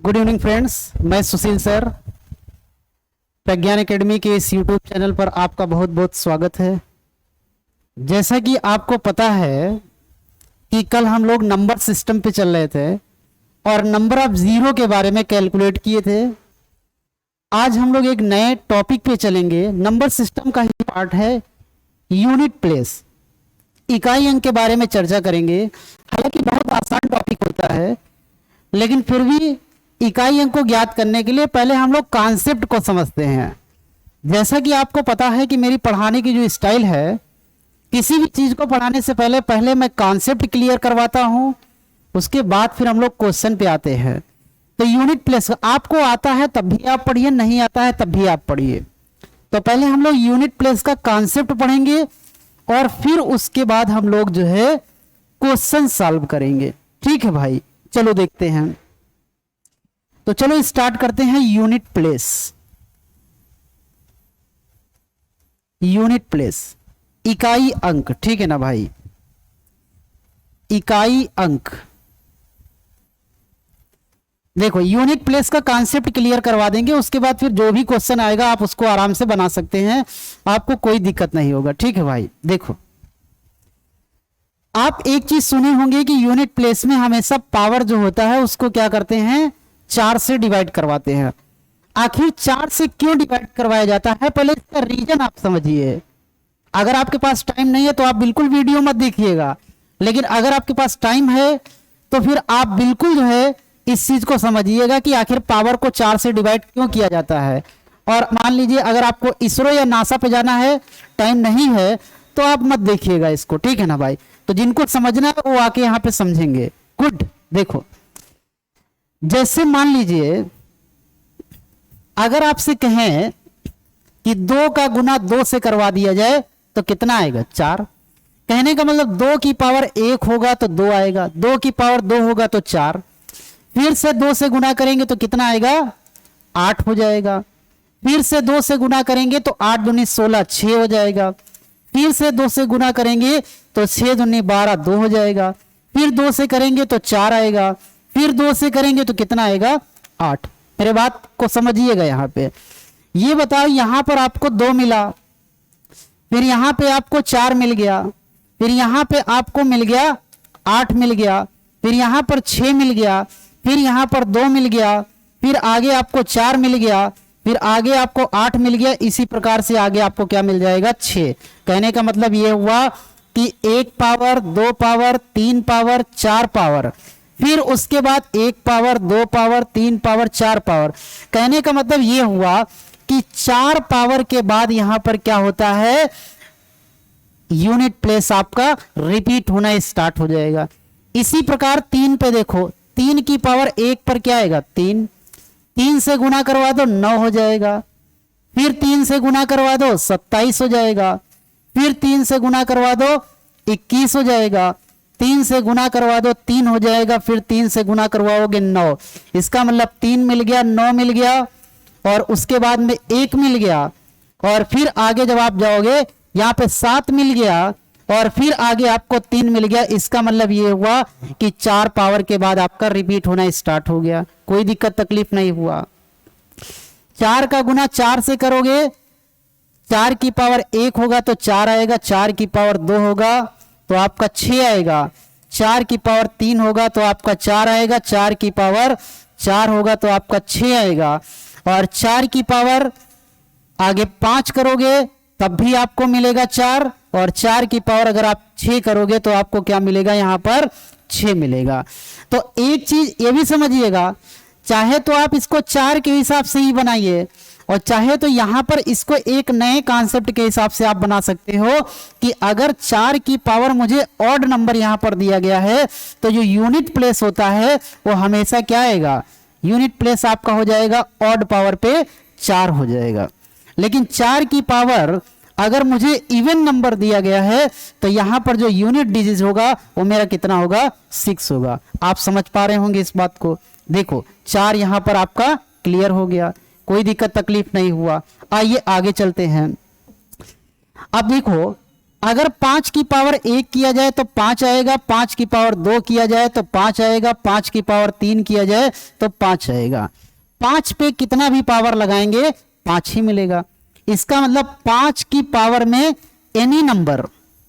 Good evening friends, मैं सुशील sir. प्रज्ञान academy के इस यूट्यूब चैनल पर आपका बहुत बहुत स्वागत है। जैसा कि आपको पता है कि कल हम लोग नंबर सिस्टम पे चल रहे थे और नंबर ऑफ जीरो के बारे में कैलकुलेट किए थे। आज हम लोग एक नए टॉपिक पे चलेंगे। नंबर सिस्टम का ही पार्ट है यूनिट प्लेस, इकाई अंक के बारे में चर्चा करेंगे। हालांकि बहुत आसान टॉपिक होता है, लेकिन फिर भी इकाई अंक को ज्ञात करने के लिए पहले हम लोग कॉन्सेप्ट को समझते हैं। जैसा कि आपको पता है कि मेरी पढ़ाने की जो स्टाइल है, किसी भी चीज को पढ़ाने से पहले मैं कॉन्सेप्ट क्लियर करवाता हूं, उसके बाद फिर हम लोग क्वेश्चन पे आते हैं। तो यूनिट प्लेस आपको आता है तब भी आप पढ़िए, नहीं आता है तब भी आप पढ़िए। तो पहले हम लोग यूनिट प्लेस का कॉन्सेप्ट पढ़ेंगे और फिर उसके बाद हम लोग जो है क्वेश्चन सॉल्व करेंगे। ठीक है भाई, चलो देखते हैं। तो चलो स्टार्ट करते हैं। यूनिट प्लेस, यूनिट प्लेस इकाई अंक, ठीक है ना भाई, इकाई अंक। देखो, यूनिट प्लेस का कॉन्सेप्ट क्लियर करवा देंगे, उसके बाद फिर जो भी क्वेश्चन आएगा आप उसको आराम से बना सकते हैं, आपको कोई दिक्कत नहीं होगा। ठीक है भाई, देखो आप एक चीज सुने होंगे कि यूनिट प्लेस में हमेशा पावर जो होता है उसको क्या करते हैं, 4 से डिवाइड करवाते हैं। आखिर 4 से क्यों डिवाइड करवाया जाता है, पहले इसका रीजन आप समझिए। अगर आपके पास टाइम नहीं है तो आप बिल्कुल वीडियो मत देखिएगा, लेकिन अगर आपके पास टाइम है तो फिर आप बिल्कुल जो है इस चीज को समझिएगा कि आखिर पावर को 4 से डिवाइड क्यों किया जाता है। और मान लीजिए अगर आपको इसरो या नासा पे जाना है, टाइम नहीं है, तो आप मत देखिएगा इसको। ठीक है ना भाई, तो जिनको समझना है वो आके यहाँ पे समझेंगे। गुड। देखो, जैसे मान लीजिए अगर आपसे कहें कि 2 का गुना 2 से करवा दिया जाए तो कितना आएगा, 4। कहने का मतलब 2 की पावर 1 होगा तो 2 आएगा, 2 की पावर 2 होगा तो 4। फिर से 2 से गुना करेंगे तो कितना आएगा, 8 हो जाएगा। फिर से 2 से गुना करेंगे तो 8 दूनी 16, 6 हो जाएगा। फिर से 2 से गुना करेंगे तो 6 दूनी 12, 2 हो जाएगा। फिर 2 से करेंगे तो 4 आएगा। फिर 2 से करेंगे तो कितना आएगा, 8। मेरे बात को समझिएगा। यहाँ पे ये बताओ, यहां पर आपको 2 मिला, फिर यहां पे आपको 4 मिल गया, फिर यहां पे आपको मिल गया 8 मिल गया, फिर यहां पर 6 मिल गया, फिर यहां पर 2 मिल गया, फिर आगे आपको 4 मिल गया, फिर आगे आपको 8 मिल गया। इसी प्रकार से आगे आपको क्या मिल जाएगा, 6। कहने का मतलब ये हुआ कि 1 पावर, 2 पावर, 3 पावर, 4 पावर, फिर उसके बाद 1 पावर, 2 पावर, 3 पावर, 4 पावर। कहने का मतलब ये हुआ कि 4 पावर के बाद यहां पर क्या होता है, यूनिट प्लेस आपका रिपीट होना स्टार्ट हो जाएगा। इसी प्रकार 3 पे देखो, 3 की पावर 1 पर क्या आएगा, 3। 3 से गुना करवा दो 9 हो जाएगा। फिर 3 से गुना करवा दो 27 हो जाएगा। फिर 3 से गुना करवा दो 21 हो जाएगा। 3 से गुना करवा दो 3 हो जाएगा। फिर 3 से गुना करवाओगे 9। इसका मतलब 3 मिल गया, 9 मिल गया, और उसके बाद में 1 मिल गया, और फिर आगे जब आप जाओगे यहाँ पे 7 मिल गया, और फिर आगे आपको 3 मिल गया। इसका मतलब ये हुआ कि 4 पावर के बाद आपका रिपीट होना स्टार्ट हो गया। कोई दिक्कत तकलीफ नहीं हुआ। 4 का गुना 4 से करोगे, 4 की पावर 1 होगा तो 4 आएगा, 4 की पावर 2 होगा तो आपका 6 आएगा, 4 की पावर 3 होगा तो आपका 4 आएगा, 4 की पावर 4 होगा तो आपका 6 आएगा, और 4 की पावर आगे 5 करोगे तब भी आपको मिलेगा 4, और 4 की पावर अगर आप 6 करोगे तो आपको क्या मिलेगा, यहां पर 6 मिलेगा। तो एक चीज ये भी समझिएगा, चाहे तो आप इसको 4 के हिसाब से ही बनाइए, और चाहे तो यहां पर इसको एक नए कॉन्सेप्ट के हिसाब से आप बना सकते हो कि अगर 4 की पावर मुझे ऑड नंबर यहां पर दिया गया है तो जो यूनिट प्लेस होता है वो हमेशा क्या आएगा, यूनिट प्लेस आपका हो जाएगा ऑड पावर पे 4 हो जाएगा। लेकिन 4 की पावर अगर मुझे इवन नंबर दिया गया है तो यहां पर जो यूनिट डिजिट होगा वो मेरा कितना होगा, 6 होगा। आप समझ पा रहे होंगे इस बात को। देखो 4 यहां पर आपका क्लियर हो गया, कोई दिक्कत तकलीफ नहीं हुआ। आइए आगे चलते हैं। अब देखो अगर 5 की पावर 1 किया जाए तो 5 आएगा, 5 की पावर 2 किया जाए तो 5 आएगा, 5 की पावर 3 किया जाए तो 5 आएगा। 5 पे कितना भी पावर लगाएंगे 5 ही मिलेगा। इसका मतलब 5 की पावर में एनी नंबर,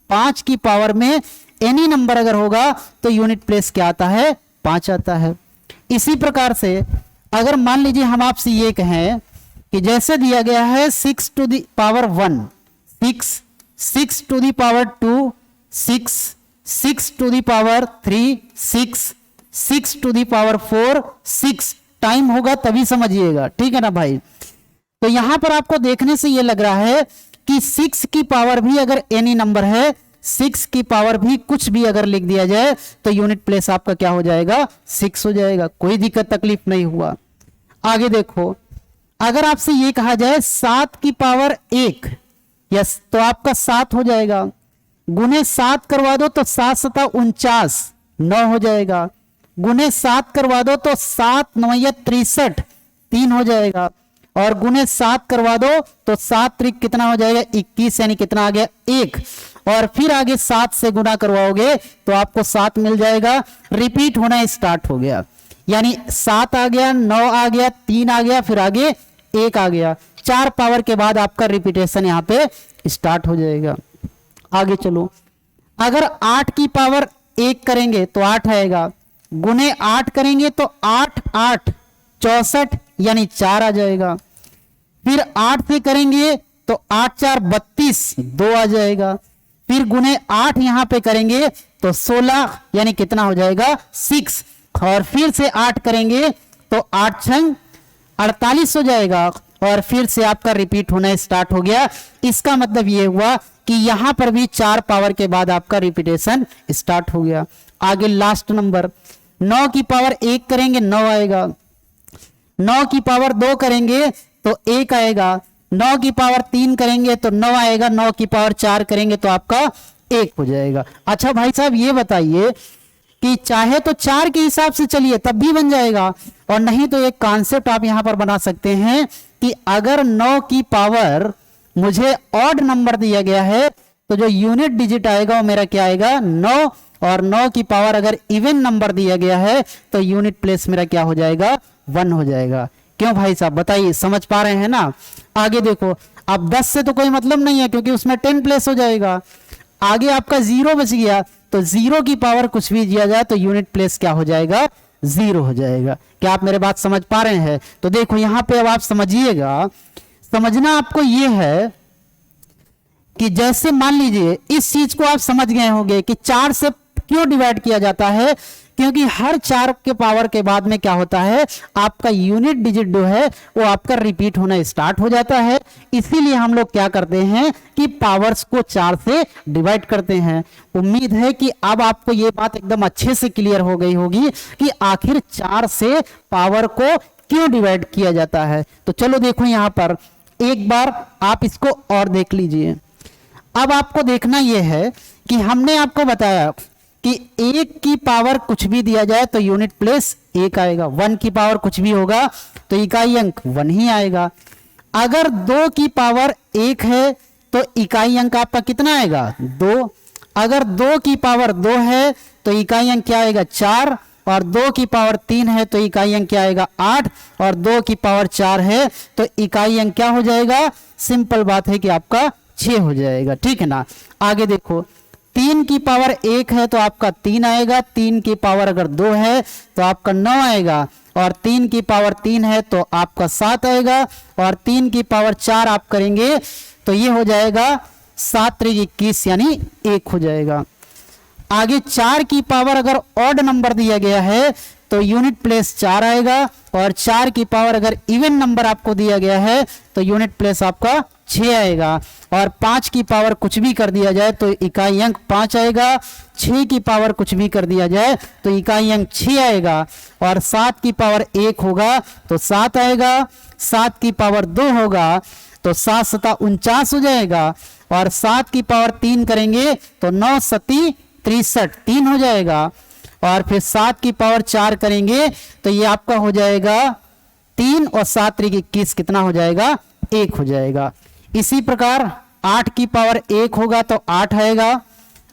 5 की पावर में एनी नंबर अगर होगा तो यूनिट प्लेस क्या आता है, 5 आता है। इसी प्रकार से अगर मान लीजिए हम आपसे ये कहें कि जैसे दिया गया है 6 to the power 1, 6 to the power 2, 6 to the power 3, 6 to the power 4, 6 time होगा तभी समझिएगा, ठीक है ना भाई। तो यहां पर आपको देखने से यह लग रहा है कि 6 की पावर भी अगर एनी नंबर है, 6 की पावर भी कुछ भी अगर लिख दिया जाए तो यूनिट प्लेस आपका क्या हो जाएगा, 6 हो जाएगा। कोई दिक्कत तकलीफ नहीं हुआ। आगे देखो, अगर आपसे ये कहा जाए 7 की पावर 1, यस, तो आपका 7 हो जाएगा। गुने 7 करवा दो तो 7 सता 49, 9 हो जाएगा। गुने 7 करवा दो तो 7 9 63, 3 हो जाएगा। और गुने 7 करवा दो तो 7 त्रिक कितना हो जाएगा, 21, यानी कितना आ गया, 1। और फिर आगे 7 से गुना करवाओगे तो आपको 7 मिल जाएगा। रिपीट होना स्टार्ट हो गया, यानी 7 आ गया, 9 आ गया, 3 आ गया, फिर आगे 1 आ गया। 4 पावर के बाद आपका रिपीटेशन यहां पे स्टार्ट हो जाएगा। आगे चलो, अगर 8 की पावर 1 करेंगे तो 8 आएगा। गुने 8 करेंगे तो 8 8 64, यानी 4 आ जाएगा। फिर 8 से करेंगे तो 8 4 32, 2 आ जाएगा। फिर गुने 8 यहां पे करेंगे तो 16, यानी कितना हो जाएगा, 6। और फिर से 8 करेंगे तो 8 6 48 हो जाएगा। और फिर से आपका रिपीट होना स्टार्ट हो गया। इसका मतलब ये हुआ कि यहां पर भी 4 पावर के बाद आपका रिपीटेशन स्टार्ट हो गया। आगे लास्ट नंबर, 9 की पावर 1 करेंगे 9 आएगा। 9 की पावर 2 करेंगे तो 1 आएगा। 9 की पावर 3 करेंगे तो 9 आएगा। 9 की पावर 4 करेंगे तो आपका 1 हो जाएगा। अच्छा भाई साहब ये बताइए कि चाहे तो 4 के हिसाब से चलिए तब भी बन जाएगा, और नहीं तो एक कॉन्सेप्ट आप यहां पर बना सकते हैं कि अगर 9 की पावर मुझे ऑड नंबर दिया गया है तो जो यूनिट डिजिट आएगा वो मेरा क्या आएगा, 9। और 9 की पावर अगर इवन नंबर दिया गया है तो यूनिट प्लेस मेरा क्या हो जाएगा, 1 हो जाएगा। क्यों भाई साहब बताइए, समझ पा रहे हैं ना। आगे देखो, अब 10 से तो कोई मतलब नहीं है क्योंकि उसमें 10 प्लेस हो जाएगा। आगे आपका 0 बच गया, तो 0 की पावर कुछ भी दिया जाए तो यूनिट प्लेस क्या हो जाएगा, 0 हो जाएगा। क्या आप मेरे बात समझ पा रहे हैं। तो देखो यहां पे अब आप समझिएगा, समझना आपको ये है कि जैसे मान लीजिए इस चीज को आप समझ गए होंगे कि 4 से क्यों डिवाइड किया जाता है, क्योंकि हर 4 के पावर के बाद में क्या होता है, आपका यूनिट डिजिट जो है वो आपका रिपीट होना स्टार्ट हो जाता है। इसीलिए हम लोग क्या करते हैं कि पावर्स को 4 से डिवाइड करते हैं। उम्मीद है कि अब आपको ये बात एकदम अच्छे से क्लियर हो गई होगी कि आखिर 4 से पावर को क्यों डिवाइड किया जाता है। तो चलो देखो यहां पर एक बार आप इसको और देख लीजिए। अब आपको देखना यह है कि हमने आपको बताया कि 1 की पावर कुछ भी दिया जाए तो यूनिट प्लेस 1 आएगा। 1 की पावर कुछ भी होगा तो इकाई अंक 1 ही आएगा। अगर 2 की पावर 1 है तो इकाई अंक आपका कितना आएगा, 2। अगर 2 की पावर 2 है तो इकाई अंक क्या आएगा, 4। और 2 की पावर 3 है तो इकाई अंक क्या आएगा, 8। और 2 की पावर 4 है तो इकाई अंक क्या हो जाएगा, सिंपल बात है कि आपका 6 हो जाएगा। ठीक है ना। आगे देखो, 3 की पावर 1 है तो आपका 3 आएगा। 3 की पावर अगर 2 है तो आपका 9 आएगा। और 3 की पावर 3 है तो आपका 7 आएगा। और 3 की पावर 4 आप करेंगे तो ये हो जाएगा 7 त्रिक 21, यानी 1 हो जाएगा। आगे 4 की पावर अगर ऑड नंबर दिया गया है तो यूनिट प्लेस 4 आएगा। और 4 की पावर अगर इवन नंबर आपको दिया गया है तो यूनिट प्लेस आपका 6 आएगा। और 5 की पावर कुछ भी कर दिया जाए तो इकाई अंक 5 आएगा। 6 की पावर कुछ भी कर दिया जाए तो इकाई अंक 6 आएगा। और 7 की पावर 1 होगा तो 7 आएगा। 7 की पावर 2 होगा तो 7 सता 49 हो जाएगा। और 7 की पावर 3 करेंगे तो 9 सती 63, 3 हो जाएगा। और फिर 7 की पावर 4 करेंगे तो ये आपका हो जाएगा 3। और 7 त्रिक 21 कितना हो जाएगा, 1 हो जाएगा। इसी प्रकार 8 की पावर 1 होगा तो 8 आएगा,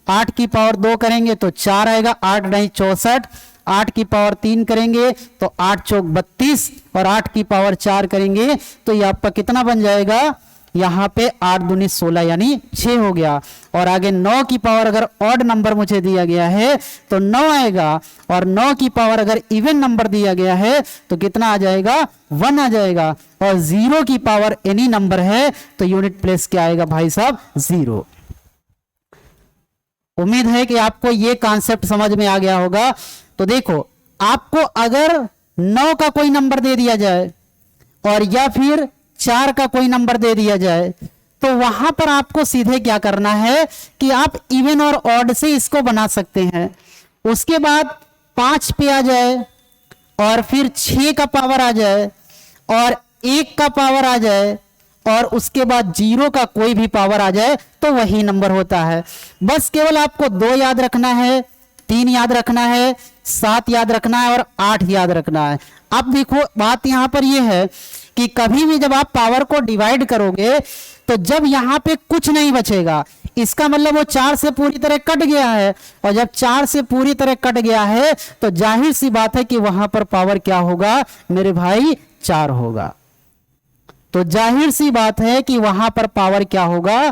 8 की पावर 2 करेंगे तो 4 आएगा, 8 नहीं 64, 8 की पावर 3 करेंगे तो 8 चौक 32 और 8 की पावर 4 करेंगे तो ये आपका कितना बन जाएगा, यहाँ पे 8 दूनी 16 यानी 6 हो गया। और आगे 9 की पावर अगर ऑड नंबर मुझे दिया गया है तो 9 आएगा, और 9 की पावर अगर इवन नंबर दिया गया है तो कितना आ जाएगा, 1 आ जाएगा। और 0 की पावर एनी नंबर है तो यूनिट प्लेस क्या आएगा भाई साहब, 0। उम्मीद है कि आपको ये कॉन्सेप्ट समझ में आ गया होगा। तो देखो, आपको अगर 9 का कोई नंबर दे दिया जाए और या फिर 4 का कोई नंबर दे दिया जाए तो वहां पर आपको सीधे क्या करना है कि आप इवन और ऑड से इसको बना सकते हैं। उसके बाद 5 पे आ जाए और फिर 6 का पावर आ जाए और 1 का पावर आ जाए और उसके बाद 0 का कोई भी पावर आ जाए तो वही नंबर होता है। बस केवल आपको 2 याद रखना है, 3 याद रखना है, 7 याद रखना है और 8 याद रखना है। अब देखो, बात यहां पर यह है कि कभी भी जब आप पावर को डिवाइड करोगे तो जब यहां पे कुछ नहीं बचेगा, इसका मतलब वो 4 से पूरी तरह कट गया है, और जब 4 से पूरी तरह कट गया है तो जाहिर सी बात है कि वहां पर पावर क्या होगा मेरे भाई, 4 होगा। तो जाहिर सी बात है कि वहां पर पावर क्या होगा,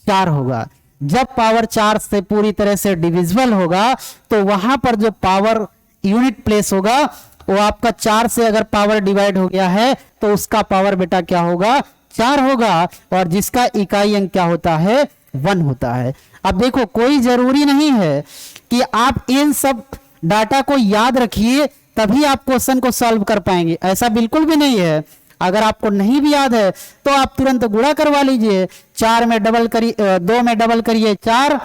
4 होगा। जब पावर 4 से पूरी तरह से डिविजिबल होगा तो वहां पर जो पावर यूनिट प्लेस होगा वो आपका 4 से अगर पावर डिवाइड हो गया है तो उसका पावर बेटा क्या होगा, 4 होगा, और जिसका इकाई अंक क्या होता है, 1 होता है। अब देखो, कोई जरूरी नहीं है कि आप इन सब डाटा को याद रखिए तभी आप क्वेश्चन को सॉल्व कर पाएंगे, ऐसा बिल्कुल भी नहीं है। अगर आपको नहीं भी याद है तो आप तुरंत गुणा करवा लीजिए, 4 में डबल करिए, 2 में डबल करिए 4,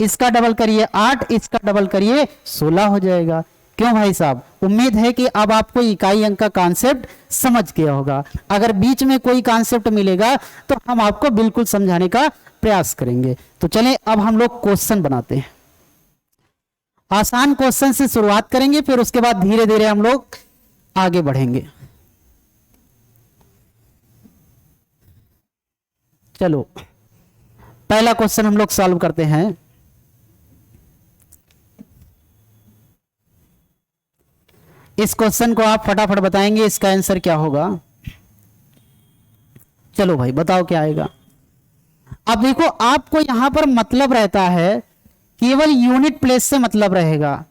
इसका डबल करिए 8, इसका डबल करिए 16 हो जाएगा। क्यों भाई साहब, उम्मीद है कि अब आपको इकाई अंक का कॉन्सेप्ट समझ गया होगा। अगर बीच में कोई कॉन्सेप्ट मिलेगा तो हम आपको बिल्कुल समझाने का प्रयास करेंगे। तो चलें अब हम लोग क्वेश्चन बनाते हैं। आसान क्वेश्चन से शुरुआत करेंगे, फिर उसके बाद धीरे धीरे हम लोग आगे बढ़ेंगे। चलो, पहला क्वेश्चन हम लोग सॉल्व करते हैं। इस क्वेश्चन को आप फटाफट बताएंगे इसका आंसर क्या होगा। चलो भाई बताओ क्या आएगा। अब देखो, आपको यहां पर मतलब रहता है, केवल यूनिट प्लेस से मतलब रहेगा।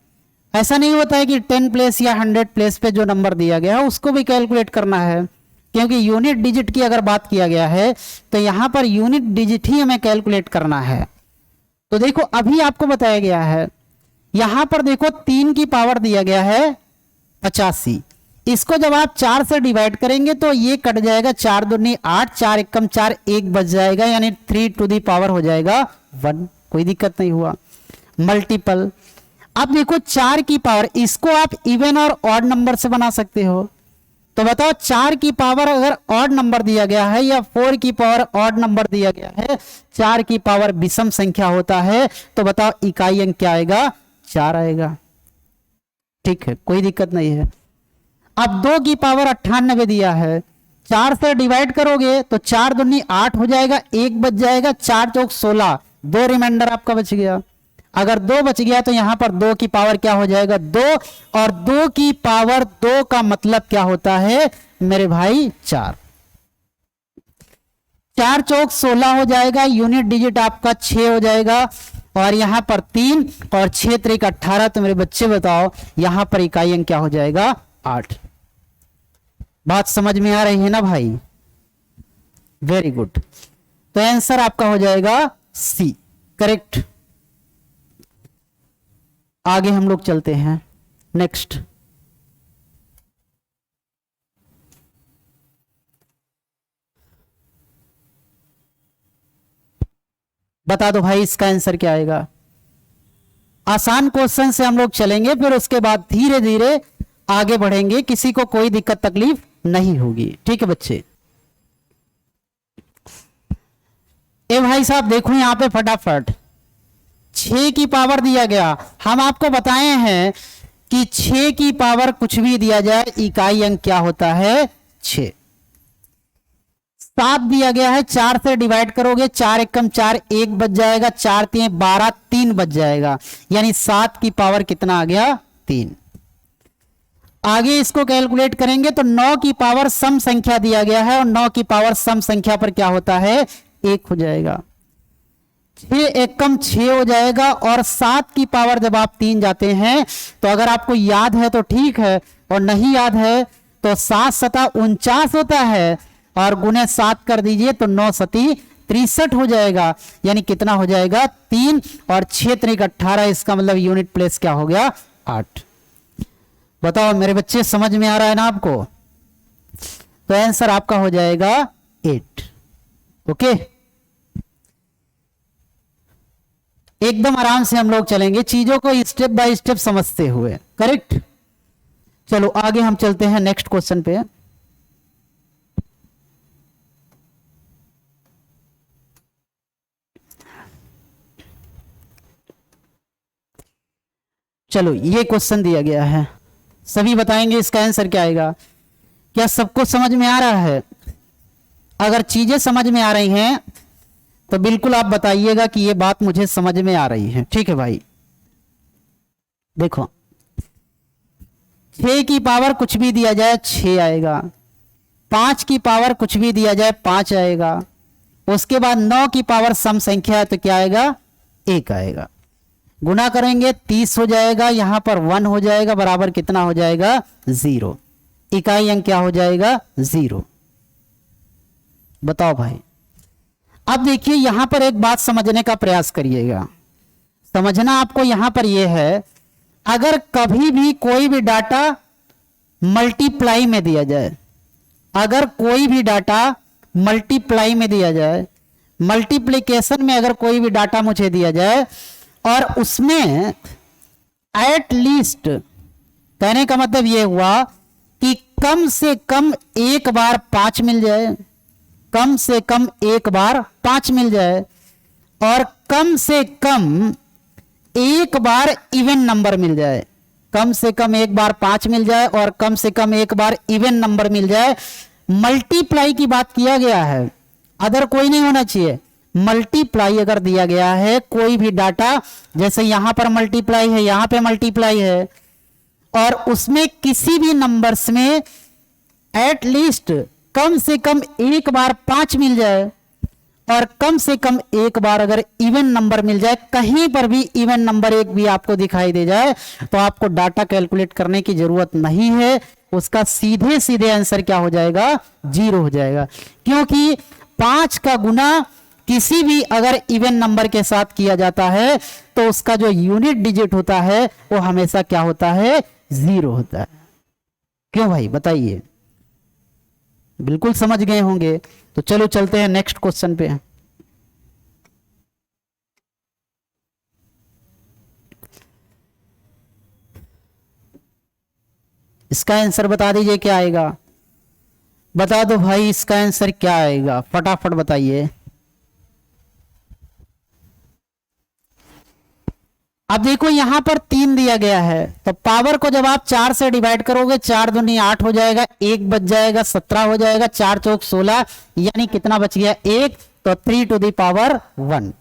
ऐसा नहीं होता है कि 10 प्लेस या 100 प्लेस पे जो नंबर दिया गया है उसको भी कैलकुलेट करना है, क्योंकि यूनिट डिजिट की अगर बात किया गया है तो यहां पर यूनिट डिजिट ही हमें कैलकुलेट करना है। तो देखो, अभी आपको बताया गया है, यहां पर देखो 3 की पावर दिया गया है 85, इसको जब आप 4 से डिवाइड करेंगे तो ये कट जाएगा, 4 दूनी 8, 4 एकम 4, 1 बच जाएगा, यानी 3 टू दी पावर हो जाएगा 1। कोई दिक्कत नहीं हुआ। मल्टीपल, अब देखो 4 की पावर, इसको आप इवन और ऑड नंबर से बना सकते हो। तो बताओ, 4 की पावर अगर ऑड नंबर दिया गया है या 4 की पावर ऑड नंबर दिया गया है, 4 की पावर विषम संख्या होता है, तो बताओ इकाई अंक क्या आएगा, 4 आएगा। ठीक है, कोई दिक्कत नहीं है। अब 2 की पावर 98 दिया है, 4 से डिवाइड करोगे तो 4 दूनी 8 हो जाएगा, 1 बच जाएगा, 4 चौक 16, 2 रिमाइंडर आपका बच गया। अगर 2 बच गया तो यहां पर 2 की पावर क्या हो जाएगा, 2, और 2 की पावर 2 का मतलब क्या होता है मेरे भाई, 4। 4 चौक 16 हो जाएगा, यूनिट डिजिट आपका 6 हो जाएगा, और यहां पर 3 और 6 त्रिक 18। तो मेरे बच्चे बताओ यहां पर इकाई अंक क्या हो जाएगा, 8। बात समझ में आ रही है ना भाई, वेरी गुड। तो आंसर आपका हो जाएगा सी, करेक्ट। आगे हम लोग चलते हैं, नेक्स्ट। बता दो भाई इसका आंसर क्या आएगा। आसान क्वेश्चन से हम लोग चलेंगे, फिर उसके बाद धीरे धीरे आगे बढ़ेंगे, किसी को कोई दिक्कत तकलीफ नहीं होगी। ठीक है बच्चे। ए भाई साहब देखो यहां पे फटाफट 6 की पावर दिया गया। हम आपको बताए हैं कि 6 की पावर कुछ भी दिया जाए, इकाई अंक क्या होता है, 6। 7 दिया गया है, 4 से डिवाइड करोगे, 4 एकम 4, 1 बच जाएगा, 4 3 12, 3 बच जाएगा, यानी 7 की पावर कितना आ गया? 3। आगे इसको कैलकुलेट करेंगे तो 9 की पावर सम संख्या दिया गया है और 9 की पावर सम संख्या पर क्या होता है? 1 हो जाएगा। 6 एकम 6 हो जाएगा और 7 की पावर जब आप 3 जाते हैं तो अगर आपको याद है तो ठीक है, और नहीं याद है तो 7 सता 49 होता है और गुने 7 कर दीजिए तो 9 सती 63 हो जाएगा, यानी कितना हो जाएगा? 3 और 6 त्रिक 18, इसका मतलब यूनिट प्लेस क्या हो गया? 8। बताओ मेरे बच्चे, समझ में आ रहा है ना आपको? तो आंसर आपका हो जाएगा 8। ओके, एकदम आराम से हम लोग चलेंगे, चीजों को स्टेप बाय स्टेप समझते हुए। करेक्ट। चलो आगे हम चलते हैं नेक्स्ट क्वेश्चन पे। चलो ये क्वेश्चन दिया गया है, सभी बताएंगे इसका आंसर क्या आएगा। क्या सबको समझ में आ रहा है? अगर चीजें समझ में आ रही हैं तो बिल्कुल आप बताइएगा कि ये बात मुझे समझ में आ रही है। ठीक है भाई, देखो 6 की पावर कुछ भी दिया जाए 6 आएगा, 5 की पावर कुछ भी दिया जाए 5 आएगा, उसके बाद 9 की पावर सम संख्या है तो क्या आएगा? 1 आएगा। गुना करेंगे 30 हो जाएगा, यहां पर 1 हो जाएगा, बराबर कितना हो जाएगा? 0। इकाई अंक क्या हो जाएगा? 0। बताओ भाई। अब देखिए यहां पर एक बात समझने का प्रयास करिएगा। समझना आपको यहां पर यह है, अगर कभी भी कोई भी डाटा मल्टीप्लाई में दिया जाए, अगर कोई भी डाटा मल्टीप्लाई में दिया जाए, मल्टीप्लिकेशन में अगर कोई भी डाटा मुझे दिया जाए और उसमें एट लीस्ट, कहने का मतलब यह हुआ कि कम से कम एक बार 5 मिल जाए, कम से कम एक बार 5 मिल जाए, और कम से कम एक बार इवन नंबर मिल जाए, कम से कम एक बार 5 मिल जाए और कम से कम एक बार इवन नंबर मिल जाए। मल्टीप्लाई की बात किया गया है, अदर कोई नहीं होना चाहिए। मल्टीप्लाई अगर दिया गया है कोई भी डाटा, जैसे यहां पर मल्टीप्लाई है, यहां पे मल्टीप्लाई है, और उसमें किसी भी नंबर्स में एट लीस्ट कम से कम एक बार 5 मिल जाए और कम से कम एक बार अगर इवन नंबर मिल जाए, कहीं पर भी इवन नंबर एक भी आपको दिखाई दे जाए तो आपको डाटा कैलकुलेट करने की जरूरत नहीं है, उसका सीधे सीधे आंसर क्या हो जाएगा? 0 हो जाएगा। क्योंकि 5 का गुना किसी भी अगर इवन नंबर के साथ किया जाता है तो उसका जो यूनिट डिजिट होता है वो हमेशा क्या होता है? 0 होता है। क्यों भाई बताइए? बिल्कुल समझ गए होंगे। तो चलो चलते हैं नेक्स्ट क्वेश्चन पे। इसका आंसर बता दीजिए क्या आएगा? बता दो भाई इसका आंसर क्या आएगा, फटाफट बताइए। अब देखो यहां पर 3 दिया गया है तो पावर को जब आप 4 से डिवाइड करोगे, 4 दूनी 8 हो जाएगा, 1 बच जाएगा, 17 हो जाएगा, 4 चौक 16, यानी कितना बच गया? 1। तो 3 टू द पावर 1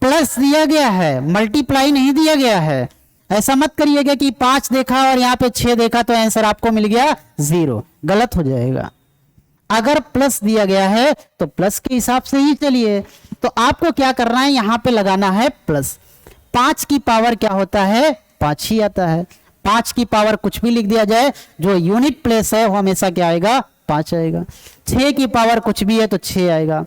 प्लस दिया गया है, मल्टीप्लाई नहीं दिया गया है। ऐसा मत करिएगा कि 5 देखा और यहां पे 6 देखा तो आंसर आपको मिल गया 0, गलत हो जाएगा। अगर प्लस दिया गया है तो प्लस के हिसाब से ही चलिए। तो आपको क्या करना है? यहां पे लगाना है प्लस। 5 की पावर क्या होता है? 5 ही आता है। 5 की पावर कुछ भी लिख दिया जाए, जो यूनिट प्लेस है वो हमेशा क्या आएगा? 5 आएगा। 6 की पावर कुछ भी है तो 6 आएगा।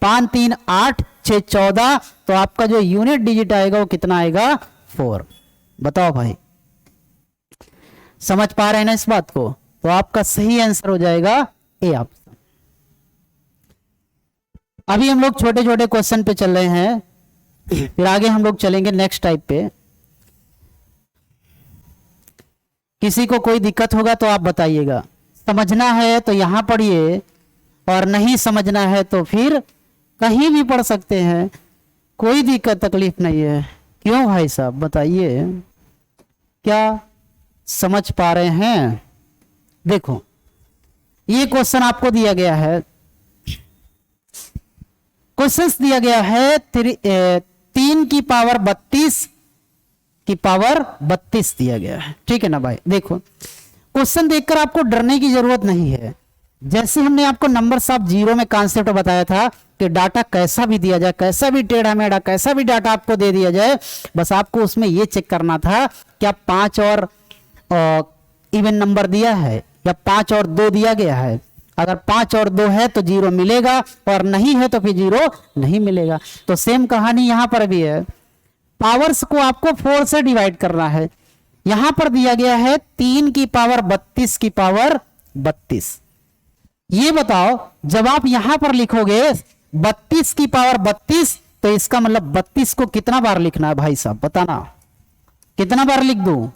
5 3 8 6 14, तो आपका जो यूनिट डिजिट आएगा वो कितना आएगा? 4। बताओ भाई, समझ पा रहे हैं ना इस बात को? तो आपका सही आंसर हो जाएगा ए ऑप्शन। अभी हम लोग छोटे छोटे क्वेश्चन पे चल रहे हैं, फिर आगे हम लोग चलेंगे नेक्स्ट टाइप पे। किसी को कोई दिक्कत होगा तो आप बताइएगा। समझना है तो यहां पढ़िए और नहीं समझना है तो फिर कहीं भी पढ़ सकते हैं, कोई दिक्कत तकलीफ नहीं है। क्यों भाई साहब बताइए, क्या समझ पा रहे हैं? देखो ये क्वेश्चन आपको दिया गया है, क्वेश्चन दिया गया है 3 की पावर 32 की पावर 32 दिया गया है। ठीक है ना भाई, देखो क्वेश्चन देखकर आपको डरने की जरूरत नहीं है। जैसे हमने आपको नंबर ऑफ जीरो में कॉन्सेप्ट बताया था कि डाटा कैसा भी दिया जाए, कैसा भी टेढ़ा मेढ़ा कैसा भी डाटा आपको दे दिया जाए, बस आपको उसमें यह चेक करना था क्या 5 और इवन नंबर दिया है या 5 और 2 दिया गया है। अगर 5 और 2 है तो 0 मिलेगा और नहीं है तो फिर 0 नहीं मिलेगा। तो सेम कहानी यहां पर भी है। पावर्स को आपको 4 से डिवाइड करना है। यहां पर दिया गया है 3 की पावर 32 की पावर 32। ये बताओ जब आप यहां पर लिखोगे 32 की पावर 32 तो इसका मतलब 32 को कितना बार लिखना है भाई साहब, बताना कितना बार लिख दूं।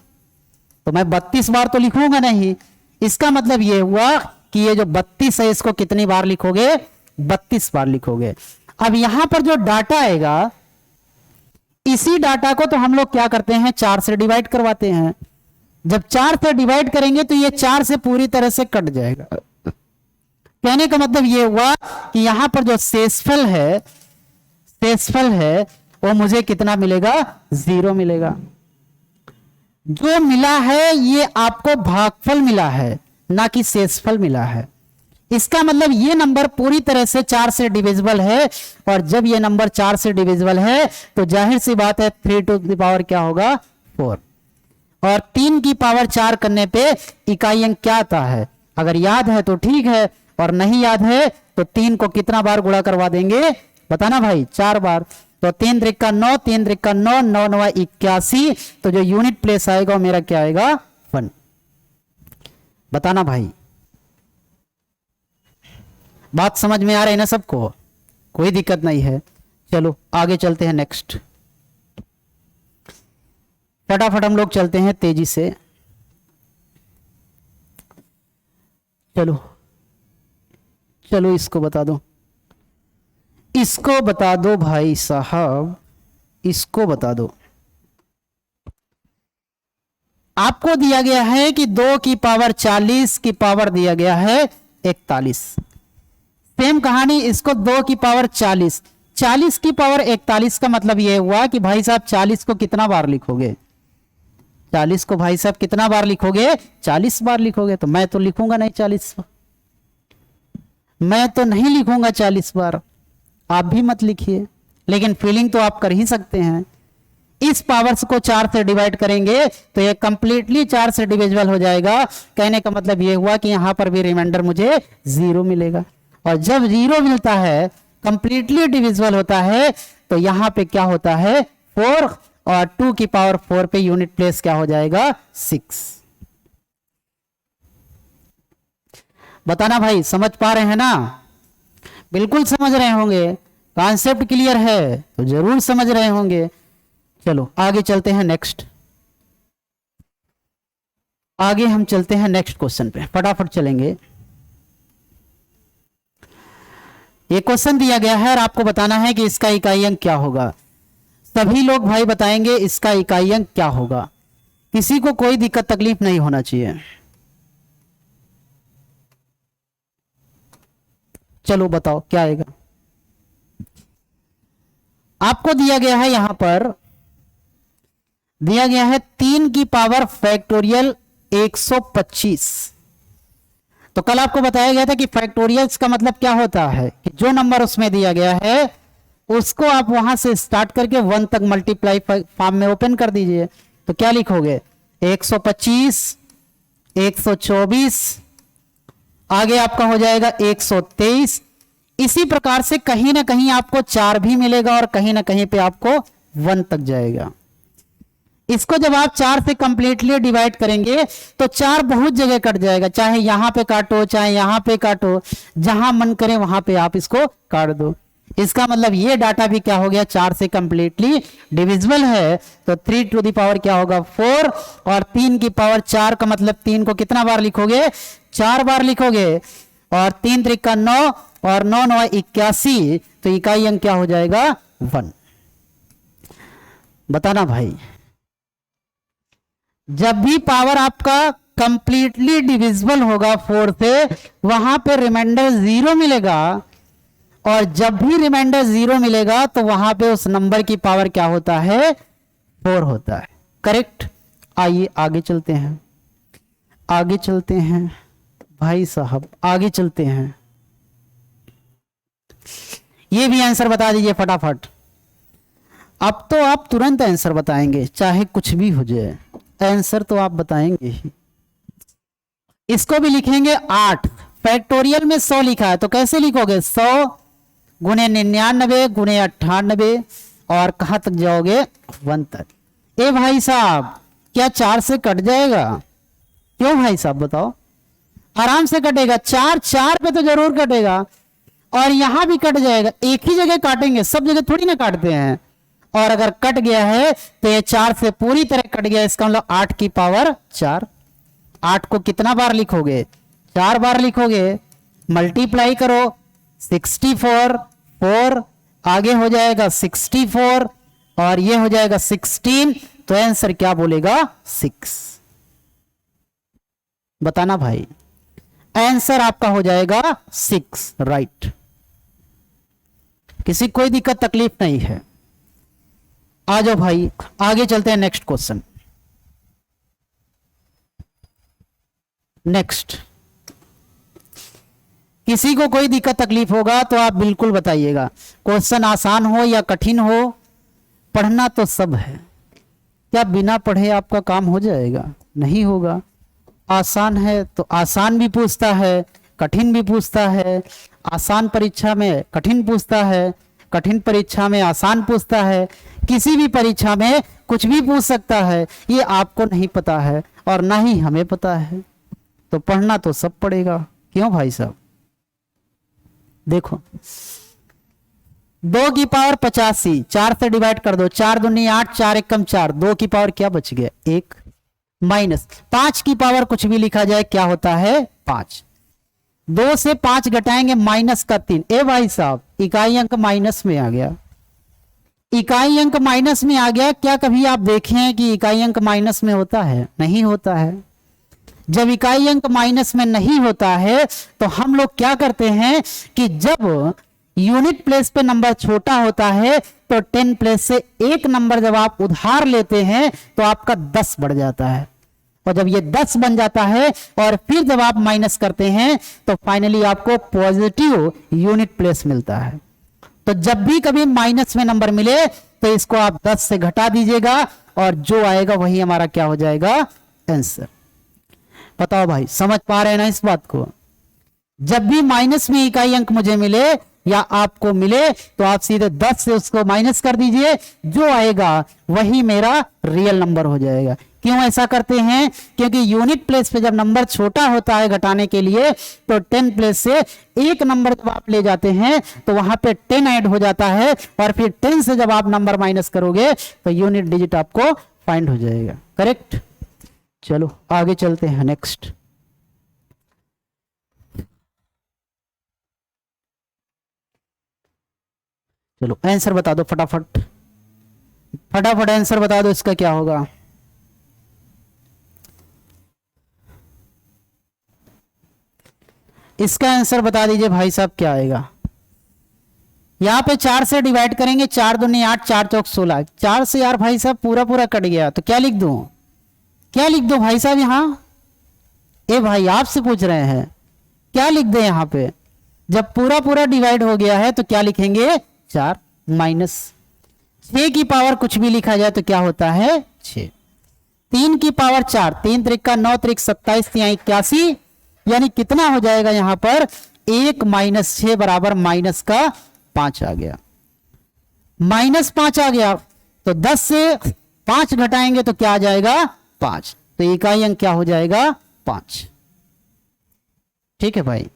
तो मैं 32 बार तो लिखूंगा नहीं। इसका मतलब यह हुआ कि ये जो 32 है इसको कितनी बार लिखोगे, 32 बार लिखोगे। अब यहां पर जो डाटा आएगा इसी डाटा को तो हम लोग क्या करते हैं 4 से डिवाइड करवाते हैं। जब 4 से डिवाइड करेंगे तो ये 4 से पूरी तरह से कट जाएगा। कहने का मतलब ये हुआ कि यहां पर जो शेषफल है वो मुझे कितना मिलेगा, 0 मिलेगा। जो मिला है ये आपको भागफल मिला है ना कि शेषफल मिला है। इसका मतलब ये नंबर पूरी तरह से 4 से डिविजिबल है और जब ये नंबर 4 से डिविजिबल है तो जाहिर सी बात है 3 टू द पावर क्या होगा 4। और 3 की पावर 4 करने पे इकाई अंक क्या आता है, अगर याद है तो ठीक है और नहीं याद है तो 3 को कितना बार गुणा करवा देंगे बताना भाई, 4 बार। तो 3 त्रिका 9, 3 त्रिका 9, 9 9 81। तो जो यूनिट प्लेस आएगा वो मेरा क्या आएगा 1। बताना भाई, बात समझ में आ रही है ना सबको, कोई दिक्कत नहीं है। चलो आगे चलते हैं नेक्स्ट। फटाफट हम लोग चलते हैं तेजी से। चलो चलो इसको बता दो, इसको बता दो भाई साहब, इसको बता दो। आपको दिया गया है कि 2 की पावर 40 की पावर दिया गया है 41। सेम कहानी, इसको 2 की पावर 40, 40 की पावर 41 का मतलब यह हुआ कि भाई साहब 40 को कितना बार लिखोगे, 40 को भाई साहब कितना बार लिखोगे, 40 बार लिखोगे। तो मैं तो लिखूंगा नहीं 40 बार, मैं तो नहीं लिखूंगा 40 बार, आप भी मत लिखिए, लेकिन फीलिंग तो आप कर ही सकते हैं। इस पावर्स को 4 से डिवाइड करेंगे तो ये कंप्लीटली 4 से डिविजिबल हो जाएगा। कहने का मतलब ये हुआ कि यहां पर भी रिमाइंडर मुझे 0 मिलेगा। और जब 0 मिलता है कंप्लीटली डिविजिबल होता है तो यहां पे क्या होता है 4 और 2 की पावर 4 पे यूनिट प्लेस क्या हो जाएगा 6। बताना भाई, समझ पा रहे हैं ना, बिल्कुल समझ रहे होंगे, कॉन्सेप्ट क्लियर है तो जरूर समझ रहे होंगे। चलो आगे चलते हैं नेक्स्ट, आगे हम चलते हैं नेक्स्ट क्वेश्चन पे, फटाफट चलेंगे। ये क्वेश्चन दिया गया है और आपको बताना है कि इसका इकाई अंक क्या होगा। सभी लोग भाई बताएंगे इसका इकाई अंक क्या होगा, किसी को कोई दिक्कत तकलीफ नहीं होना चाहिए। चलो बताओ क्या आएगा। आपको दिया गया है, यहां पर दिया गया है 3 की पावर फैक्टोरियल 125। तो कल आपको बताया गया था कि फैक्टोरियल्स का मतलब क्या होता है कि जो नंबर उसमें दिया गया है उसको आप वहां से स्टार्ट करके 1 तक मल्टीप्लाई फॉर्म में ओपन कर दीजिए। तो क्या लिखोगे 125, 124, आगे आपका हो जाएगा 123। इसी प्रकार से कहीं ना कहीं आपको 4 भी मिलेगा और कहीं ना कहीं पे आपको 1 तक जाएगा। इसको जब आप 4 से कंप्लीटली डिवाइड करेंगे तो 4 बहुत जगह कट जाएगा, चाहे यहां पे काटो चाहे यहां पे काटो, जहां मन करे वहां पे आप इसको काट दो। इसका मतलब ये डाटा भी क्या हो गया 4 से कंप्लीटली डिविजिबल है। तो 3 टू द पावर क्या होगा 4 और 3 की पावर 4 का मतलब 3 को कितना बार लिखोगे 4 बार लिखोगे और 3 त्रिका 9 और 9 9 81। तो इकाई अंक क्या हो जाएगा 1। बताना भाई, जब भी पावर आपका कंप्लीटली डिविजिबल होगा 4 से वहां पे रिमाइंडर 0 मिलेगा और जब भी रिमाइंडर 0 मिलेगा तो वहां पे उस नंबर की पावर क्या होता है, 4 होता है। करेक्ट। आइए आगे चलते हैं, आगे चलते हैं भाई साहब, आगे चलते हैं। ये भी आंसर बता दीजिए फटाफट। अब तो आप तुरंत आंसर बताएंगे, चाहे कुछ भी हो जाए, आंसर तो आप बताएंगे ही। इसको भी लिखेंगे 8। फैक्टोरियल में 100 लिखा है तो कैसे लिखोगे, 100 गुणे 99 गुणे 98 और कहां तक जाओगे, 1 तक। ए भाई साहब क्या 4 से कट जाएगा, क्यों भाई साहब बताओ, आराम से कटेगा, 4 पे तो जरूर कटेगा और यहां भी कट जाएगा। एक ही जगह काटेंगे, सब जगह थोड़ी ना काटते हैं। और अगर कट गया है तो ये 4 से पूरी तरह कट गया, इसका मतलब 8 की पावर 4। 8 को कितना बार लिखोगे, 4 बार लिखोगे। मल्टीप्लाई करो 64, 4 आगे हो जाएगा 64 और ये हो जाएगा 16, तो आंसर क्या बोलेगा, 6। बताना भाई, आंसर आपका हो जाएगा 6, राइट। किसी कोई दिक्कत तकलीफ नहीं है। आ जाओ भाई आगे चलते हैं, नेक्स्ट क्वेश्चन। नेक्स्ट, किसी को कोई दिक्कत तकलीफ होगा तो आप बिल्कुल बताइएगा, क्वेश्चन आसान हो या कठिन हो, पढ़ना तो सब है। क्या बिना पढ़े आपका काम हो जाएगा, नहीं होगा। आसान है तो आसान भी पूछता है, कठिन भी पूछता है, आसान परीक्षा में कठिन पूछता है, कठिन परीक्षा में आसान पूछता है, किसी भी परीक्षा में कुछ भी पूछ सकता है। ये आपको नहीं पता है और ना ही हमें पता है, तो पढ़ना तो सब पड़ेगा। क्यों भाई साहब, देखो 2 की पावर 85, 4 से डिवाइड कर दो, 4 दूनी 8, 4 एकम 4, 2 की पावर क्या बच गया, 1, माइनस 5 की पावर कुछ भी लिखा जाए क्या होता है, 5। 2 से 5 घटाएंगे माइनस का 3। ए भाई साहब इकाई अंक माइनस में आ गया, इकाई अंक माइनस में आ गया। क्या कभी आप देखे हैं कि इकाई अंक माइनस में होता है, नहीं होता है। जब इकाई अंक माइनस में नहीं होता है तो हम लोग क्या करते हैं कि जब यूनिट प्लेस पे नंबर छोटा होता है तो 10 प्लेस से एक नंबर जब आप उधार लेते हैं तो आपका 10 बढ़ जाता है, और जब ये 10 बन जाता है और फिर जब आप माइनस करते हैं तो फाइनली आपको पॉजिटिव यूनिट प्लेस मिलता है। तो जब भी कभी माइनस में नंबर मिले तो इसको आप 10 से घटा दीजिएगा और जो आएगा वही हमारा क्या हो जाएगा, आंसर। बताओ भाई समझ पा रहे हैं ना इस बात को। जब भी माइनस में इकाई अंक मुझे मिले या आपको मिले तो आप सीधे 10 से उसको माइनस कर दीजिए, जो आएगा वही मेरा रियल नंबर हो जाएगा। क्यों ऐसा करते हैं, क्योंकि यूनिट प्लेस पे जब नंबर छोटा होता है घटाने के लिए तो 10 प्लेस से एक नंबर जब आप ले जाते हैं तो वहां पे 10 ऐड हो जाता है और फिर 10 से जब आप नंबर माइनस करोगे तो यूनिट डिजिट आपको फाइंड हो जाएगा। करेक्ट। चलो आगे चलते हैं, नेक्स्ट। चलो आंसर बता दो फटाफट, फटाफट आंसर बता दो, इसका क्या होगा। इसका आंसर बता दीजिए भाई साहब, क्या आएगा। यहां पे 4 से डिवाइड करेंगे, 4 दूनी 8, 4 चौक 16, 4 से यार भाई साहब पूरा पूरा कट गया, तो क्या लिख दूं, क्या लिख दो भाई साहब यहां। ए भाई आपसे पूछ रहे हैं क्या लिख दे यहां पे, जब पूरा पूरा डिवाइड हो गया है तो क्या लिखेंगे, 4 माइनस 6 की पावर कुछ भी लिखा जाए तो क्या होता है, 6। 3 की पावर 4, 3 त्रिक 9 त्रिक 27, 81, यानी कितना हो जाएगा यहां पर, 1 माइनस 6 बराबर माइनस का 5 आ गया, माइनस 5 आ गया। तो 10 से 5 घटाएंगे तो क्या आ जाएगा, 5, तो इकाई अंक क्या हो जाएगा, 5। ठीक है भाई।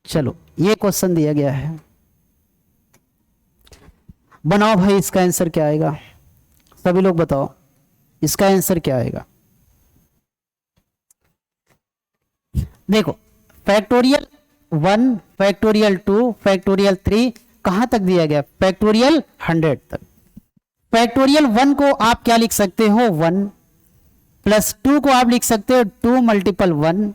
चलो ये क्वेश्चन दिया गया है, बनाओ भाई इसका आंसर क्या आएगा, सभी लोग बताओ इसका आंसर क्या आएगा। देखो फैक्टोरियल 1, फैक्टोरियल 2, फैक्टोरियल 3 कहां तक दिया गया, फैक्टोरियल 100 तक। फैक्टोरियल 1 को आप क्या लिख सकते हो, 1 प्लस 2 को आप लिख सकते हो 2 मल्टीपल 1।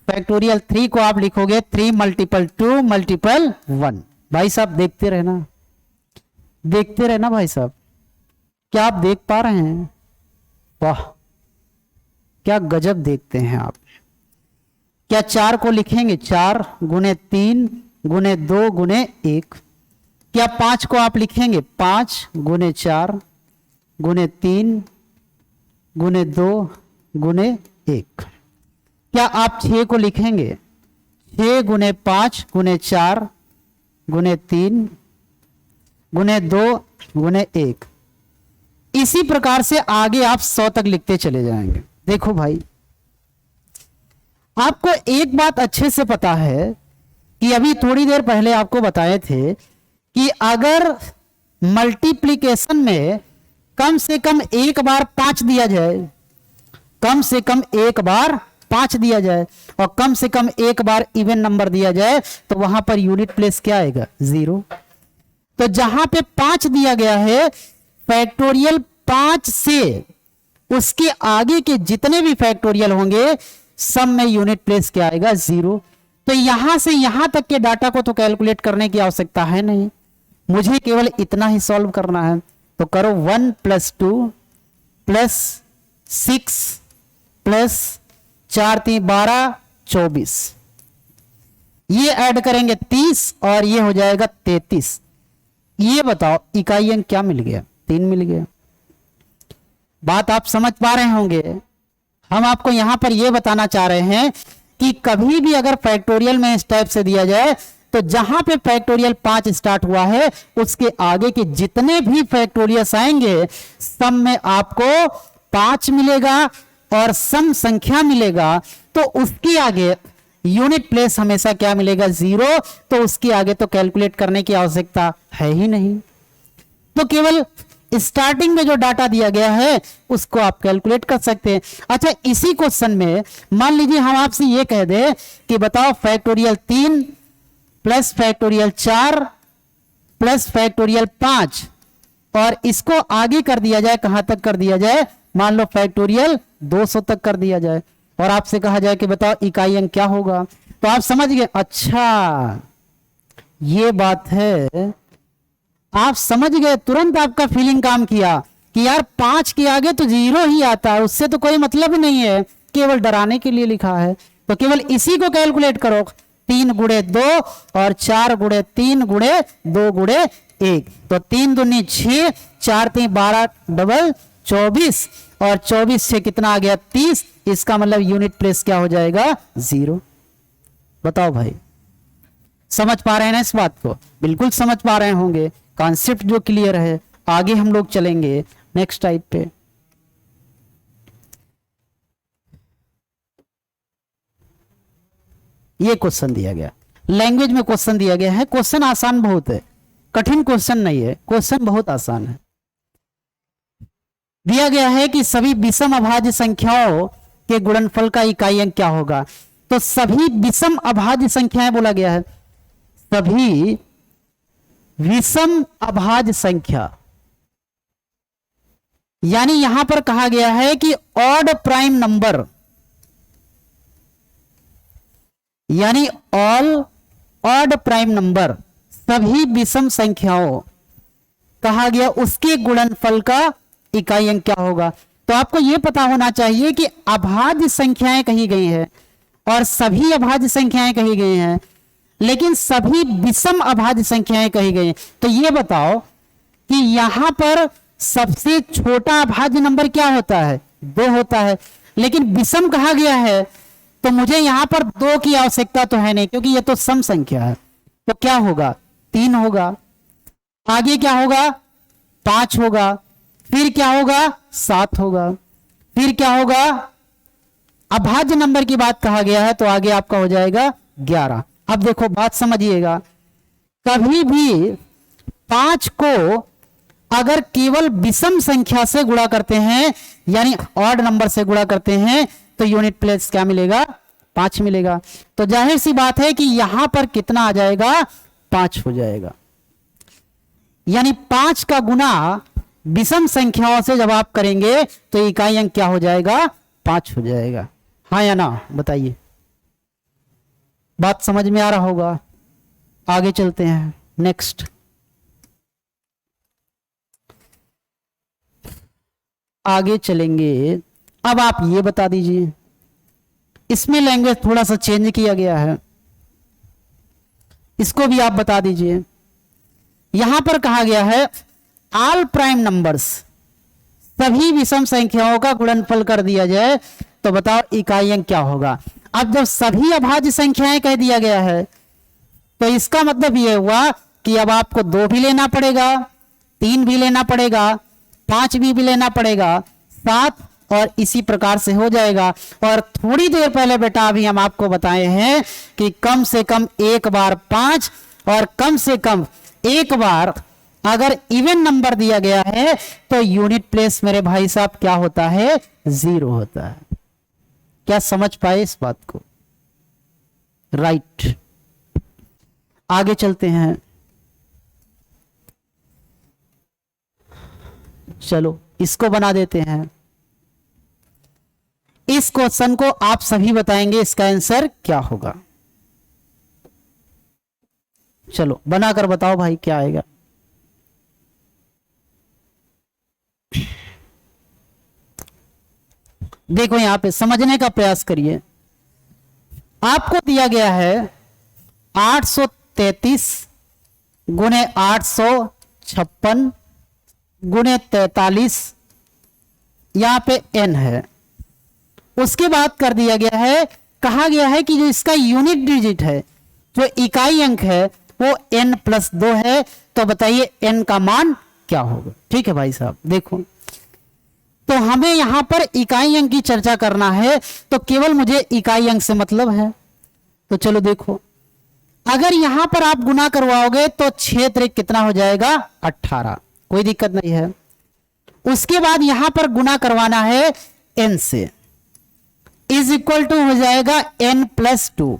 फैक्टोरियल 3 को आप लिखोगे 3 मल्टीपल 2 मल्टीपल 1। भाई साहब देखते रहना, देखते रहना भाई साहब, क्या आप देख पा रहे हैं, वाह क्या गजब देखते हैं आप। क्या 4 को लिखेंगे 4 गुने 3 गुने 2 गुने 1। क्या 5 को आप लिखेंगे 5 गुने 4 गुने 3 गुने 2 गुने 1। क्या आप 6 को लिखेंगे 6 गुने 5 गुने 4 गुने 3 गुने 2 गुने 1। इसी प्रकार से आगे आप 100 तक लिखते चले जाएंगे। देखो भाई, आपको एक बात अच्छे से पता है कि अभी थोड़ी देर पहले आपको बताए थे कि अगर मल्टीप्लिकेशन में कम से कम एक बार 5 दिया जाए, कम से कम एक बार 5 दिया जाए और कम से कम एक बार इवन नंबर दिया जाए तो वहां पर यूनिट प्लेस क्या आएगा, 0। तो जहां पे 5 दिया गया है, फैक्टोरियल 5 से उसके आगे के जितने भी फैक्टोरियल होंगे सब में यूनिट प्लेस क्या आएगा, 0। तो यहां से यहां तक के डाटा को तो कैलकुलेट करने की आवश्यकता है नहीं, मुझे केवल इतना ही सॉल्व करना है। तो करो 1 + 2 + 6 + 4 3 12 24, ये ऐड करेंगे 30 और ये हो जाएगा 33। ये बताओ इकाई अंक क्या मिल गया, 3 मिल गया। बात आप समझ पा रहे होंगे। हम आपको यहां पर यह बताना चाह रहे हैं कि कभी भी अगर फैक्टोरियल में इस टाइप से दिया जाए तो जहां पे फैक्टोरियल 5 स्टार्ट हुआ है उसके आगे के जितने भी फैक्टोरियल्स आएंगे सब में आपको 5 मिलेगा और सम संख्या मिलेगा, तो उसके आगे यूनिट प्लेस हमेशा क्या मिलेगा, 0। तो उसके आगे तो कैलकुलेट करने की आवश्यकता है ही नहीं, तो केवल स्टार्टिंग में जो डाटा दिया गया है उसको आप कैलकुलेट कर सकते हैं। अच्छा, इसी क्वेश्चन में मान लीजिए हम आपसे ये कह दें कि बताओ फैक्टोरियल 3 + फैक्टोरियल 4 + फैक्टोरियल 5 और इसको आगे कर दिया जाए, कहां तक कर दिया जाए, मान लो फैक्टोरियल 200 तक कर दिया जाए और आपसे कहा जाए कि बताओ इकाई अंक क्या होगा, तो आप समझ गए, अच्छा ये बात है, आप समझ गए, तुरंत आपका फीलिंग काम किया कि यार 5 के आगे तो 0 ही आता है, उससे तो कोई मतलब नहीं है, केवल डराने के लिए लिखा है। तो केवल इसी को कैलकुलेट करो, 3 गुणे 2 और 4 गुणे 3 गुणे 2 गुणे 1। तो 3 दूनी 6, 4 3 12 डबल 24 और 24 से कितना आ गया, 30। इसका मतलब यूनिट प्लेस क्या हो जाएगा, 0। बताओ भाई, समझ पा रहे हैं ना इस बात को, बिल्कुल समझ पा रहे होंगे, कॉन्सेप्ट जो क्लियर है। आगे हम लोग चलेंगे नेक्स्ट टाइप पे। ये क्वेश्चन दिया गया, लैंग्वेज में क्वेश्चन दिया गया है। क्वेश्चन आसान बहुत है, कठिन क्वेश्चन नहीं है, क्वेश्चन बहुत आसान है। दिया गया है कि सभी विषम अभाज्य संख्याओं के गुणनफल का इकाई अंक क्या होगा। तो सभी विषम अभाज्य संख्याएं बोला गया है, सभी विषम अभाज्य संख्या, यानी यहां पर कहा गया है कि ऑड प्राइम नंबर, यानी ऑल ऑड प्राइम नंबर, सभी विषम संख्याओं कहा गया उसके गुणनफल का इकाई अंक क्या होगा। तो आपको यह पता होना चाहिए कि अभाज्य संख्याएं कही गई है और सभी अभाज्य संख्याएं कही गई हैं, लेकिन सभी विषम अभाज्य संख्याएं कही गई हैं। तो ये बताओ कि यहां पर सबसे छोटा अभाज्य नंबर क्या होता है, 2 होता है, लेकिन विषम कहा गया है तो मुझे यहां पर 2 की आवश्यकता तो है नहीं, क्योंकि ये तो सम संख्या है। तो क्या होगा, 3 होगा, आगे क्या होगा, 5 होगा, फिर क्या होगा, 7 होगा, फिर क्या होगा, अभाज्य नंबर की बात कहा गया है तो आगे आपका हो जाएगा 11। अब देखो बात समझिएगा, कभी भी 5 को अगर केवल विषम संख्या से गुणा करते हैं, यानी ऑड नंबर से गुणा करते हैं, तो यूनिट प्लेस क्या मिलेगा, 5 मिलेगा। तो जाहिर सी बात है कि यहां पर कितना आ जाएगा, 5 हो जाएगा। यानी 5 का गुना विषम संख्याओं से जब आप करेंगे तो इकाई अंक क्या हो जाएगा, 5 हो जाएगा। हाँ या ना बताइए, बात समझ में आ रहा होगा। आगे चलते हैं नेक्स्ट। आगे चलेंगे, अब आप ये बता दीजिए, इसमें लैंग्वेज थोड़ा सा चेंज किया गया है, इसको भी आप बता दीजिए। यहां पर कहा गया है ऑल प्राइम नंबर्स, सभी विषम संख्याओं का गुणनफल कर दिया जाए तो बताओ इकाई अंक क्या होगा। अब जब सभी अभाज्य संख्याएं कह दिया गया है तो इसका मतलब यह हुआ कि अब आपको 2 भी लेना पड़ेगा, 3 भी लेना पड़ेगा, 5 भी लेना पड़ेगा, 7 और इसी प्रकार से हो जाएगा। और थोड़ी देर पहले बेटा अभी हम आपको बताए हैं कि कम से कम एक बार 5 और कम से कम एक बार अगर इवन नंबर दिया गया है तो यूनिट प्लेस मेरे भाई साहब क्या होता है, 0 होता है। क्या समझ पाए इस बात को? राइट, आगे चलते हैं। चलो इसको बना देते हैं। इस क्वेश्चन को आप सभी बताएंगे इसका आंसर क्या होगा। चलो बनाकर बताओ भाई क्या आएगा। देखो यहां पे समझने का प्रयास करिए। आपको दिया गया है 833 गुणे 856 गुणे 43, यहां पे n है। उसके बाद कर दिया गया है, कहा गया है कि जो इसका यूनिट डिजिट है, जो इकाई अंक है वो n+2 है। तो बताइए n का मान क्या होगा। ठीक है भाई साहब, देखो तो हमें यहां पर इकाई अंक की चर्चा करना है तो केवल मुझे इकाई अंक से मतलब है। तो चलो देखो, अगर यहां पर आप गुना करवाओगे तो 6 कितना हो जाएगा, 18, कोई दिक्कत नहीं है। उसके बाद यहां पर गुना करवाना है n से, इज इक्वल टू हो जाएगा n+2।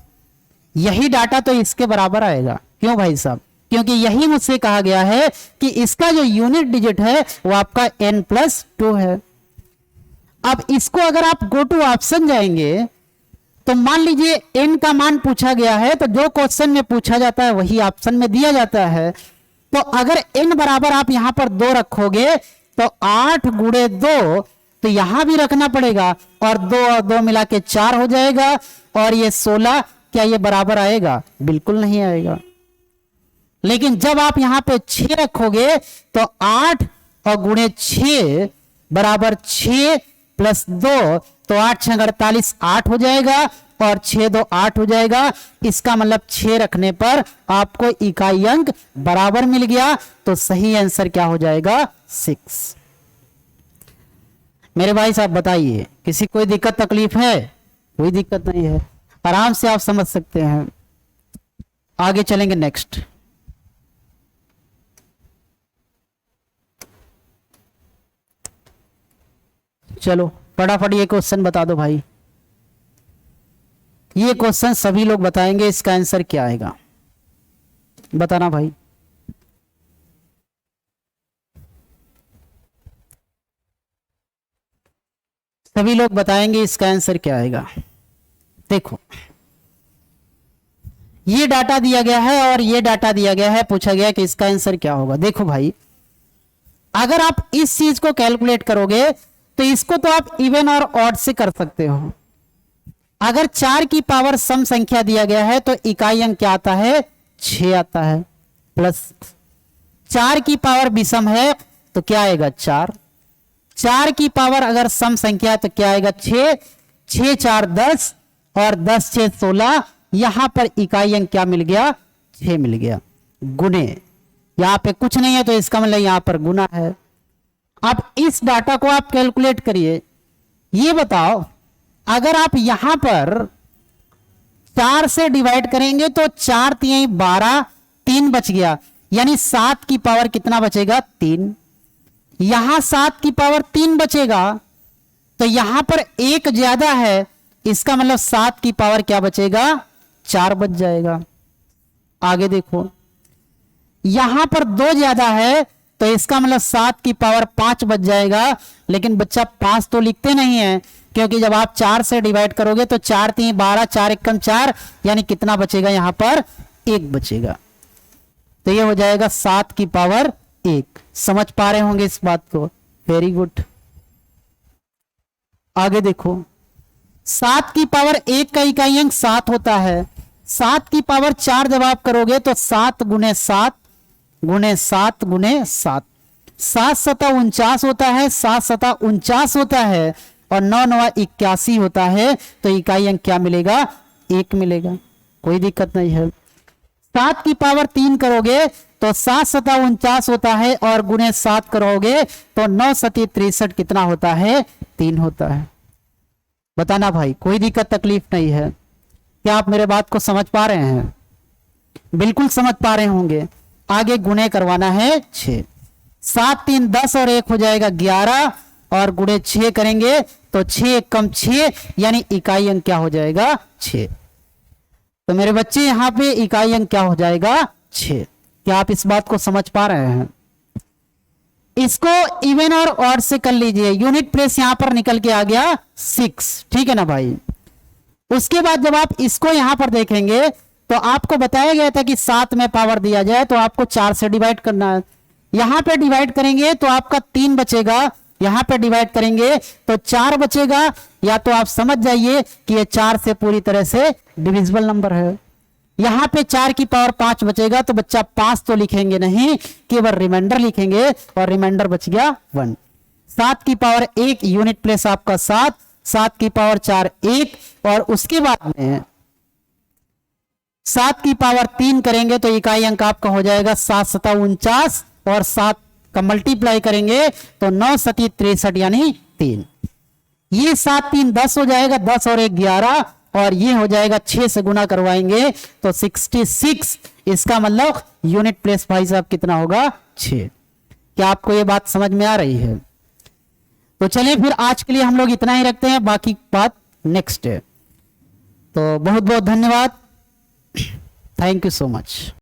यही डाटा तो इसके बराबर आएगा। क्यों भाई साहब? क्योंकि यही मुझसे कहा गया है कि इसका जो यूनिट डिजिट है वो आपका n+2 है। अब इसको अगर आप गो टू ऑप्शन जाएंगे तो मान लीजिए n का मान पूछा गया है, तो जो क्वेश्चन में पूछा जाता है वही ऑप्शन में दिया जाता है। तो अगर n बराबर आप यहां पर 2 रखोगे तो 8 गुणे 2 तो यहां भी रखना पड़ेगा, और 2 और 2 मिला के 4 हो जाएगा। और ये 16, क्या ये बराबर आएगा? बिल्कुल नहीं आएगा। लेकिन जब आप यहां पे 6 रखोगे तो 8 और गुणे 6 बराबर 6 + 2, तो 8 6 48, 8 हो जाएगा, और 6 2 8 हो जाएगा। इसका मतलब 6 रखने पर आपको इकाई अंक बराबर मिल गया। तो सही आंसर क्या हो जाएगा? 6। मेरे भाई साहब बताइए, किसी कोई दिक्कत तकलीफ है? कोई दिक्कत नहीं है, आराम से आप समझ सकते हैं। आगे चलेंगे नेक्स्ट। चलो फटाफट ये क्वेश्चन बता दो भाई। ये क्वेश्चन सभी लोग बताएंगे, इसका आंसर क्या आएगा बताना भाई। सभी लोग बताएंगे इसका आंसर क्या आएगा। देखो ये डाटा दिया गया है और ये डाटा दिया गया है, पूछा गया कि इसका आंसर क्या होगा। देखो भाई, अगर आप इस चीज को कैलकुलेट करोगे तो इसको तो आप इवन और ऑड से कर सकते हो। अगर 4 की पावर सम संख्या दिया गया है तो इकाई अंक क्या आता है? 6 आता है। प्लस 4 की पावर विषम है तो क्या आएगा? 4। 4 की पावर अगर सम संख्या है तो क्या आएगा? 6। 6 4 10 और 10 6 16। यहां पर इकाई अंक क्या मिल गया? 6 मिल गया। गुणे, यहां पे कुछ नहीं है तो इसका मतलब यहां पर गुना है। अब इस डाटा को आप कैलकुलेट करिए। ये बताओ, अगर आप यहां पर 4 से डिवाइड करेंगे तो 4 3 12, 3 बच गया, यानी 7 की पावर कितना बचेगा? 3। यहां 7 की पावर 3 बचेगा तो यहां पर 1 ज्यादा है, इसका मतलब 7 की पावर क्या बचेगा? 4 बच जाएगा। आगे देखो, यहां पर 2 ज्यादा है तो इसका मतलब 7 की पावर 5 बच जाएगा, लेकिन बच्चा 5 तो लिखते नहीं है, क्योंकि जब आप 4 से डिवाइड करोगे तो 4 3 12, 4 एकम 4, यानी कितना बचेगा यहां पर 1 बचेगा। तो ये हो जाएगा 7 की पावर 1। समझ पा रहे होंगे इस बात को, वेरी गुड। आगे देखो, 7 की पावर 1 का इकाई अंक 7 होता है। 7 की पावर 4 जब आप करोगे तो 7 गुने 7 गुने 7 गुने 7, 7 सता 49 होता है, 7 सता 49 होता है, और 9 9 81 होता है। तो इकाई अंक क्या मिलेगा? 1 मिलेगा, कोई दिक्कत नहीं है। 7 की पावर 3 करोगे तो 7 सता 49 होता है, और गुने 7 करोगे तो 9 सती 63 कितना होता है? 3 होता है। बताना भाई, कोई दिक्कत तकलीफ नहीं है। क्या आप मेरे बात को समझ पा रहे हैं? बिल्कुल समझ पा रहे होंगे। आगे गुणे करवाना है 6, 7 3 10 और 1 हो जाएगा 11, और गुणे 6 करेंगे तो 6 कम 6, यानी इकाई अंक क्या हो जाएगा? 6। तो मेरे बच्चे यहां पे इकाई अंक क्या हो जाएगा? 6। क्या आप इस बात को समझ पा रहे हैं? इसको इवन और ऑड से कर लीजिए। यूनिट प्लेस यहां पर निकल के आ गया 6, ठीक है ना भाई। उसके बाद जब आप इसको यहां पर देखेंगे तो आपको बताया गया था कि 7 में पावर दिया जाए तो आपको 4 से डिवाइड करना है। यहां पे डिवाइड करेंगे तो आपका 3 बचेगा, यहां पे डिवाइड करेंगे तो 4 बचेगा। या तो आप समझ जाइए कि ये 4 से पूरी तरह से डिविजिबल नंबर है। यहां पे 4 की पावर 5 बचेगा, तो बच्चा 5 तो लिखेंगे नहीं, केवल रिमाइंडर लिखेंगे, और रिमाइंडर बच गया 1। 7 की पावर 1 यूनिट प्लेस आपका 7, 7 की पावर 4 1, और उसके बाद में 7 की पावर 3 करेंगे तो इकाई अंक आपका हो जाएगा 7 सता 49, और 7 का मल्टीप्लाई करेंगे तो 9 सती 63 यानी 3। ये 7 3 10 हो जाएगा, 10 और 1 11, और ये हो जाएगा 6 से गुना करवाएंगे तो 66। इसका मतलब यूनिट प्लेस भाई साहब कितना होगा? 6। क्या आपको ये बात समझ में आ रही है? तो चलिए फिर आज के लिए हम लोग इतना ही रखते हैं, बाकी बात नेक्स्ट है। तो बहुत बहुत धन्यवाद, थैंक यू सो मच।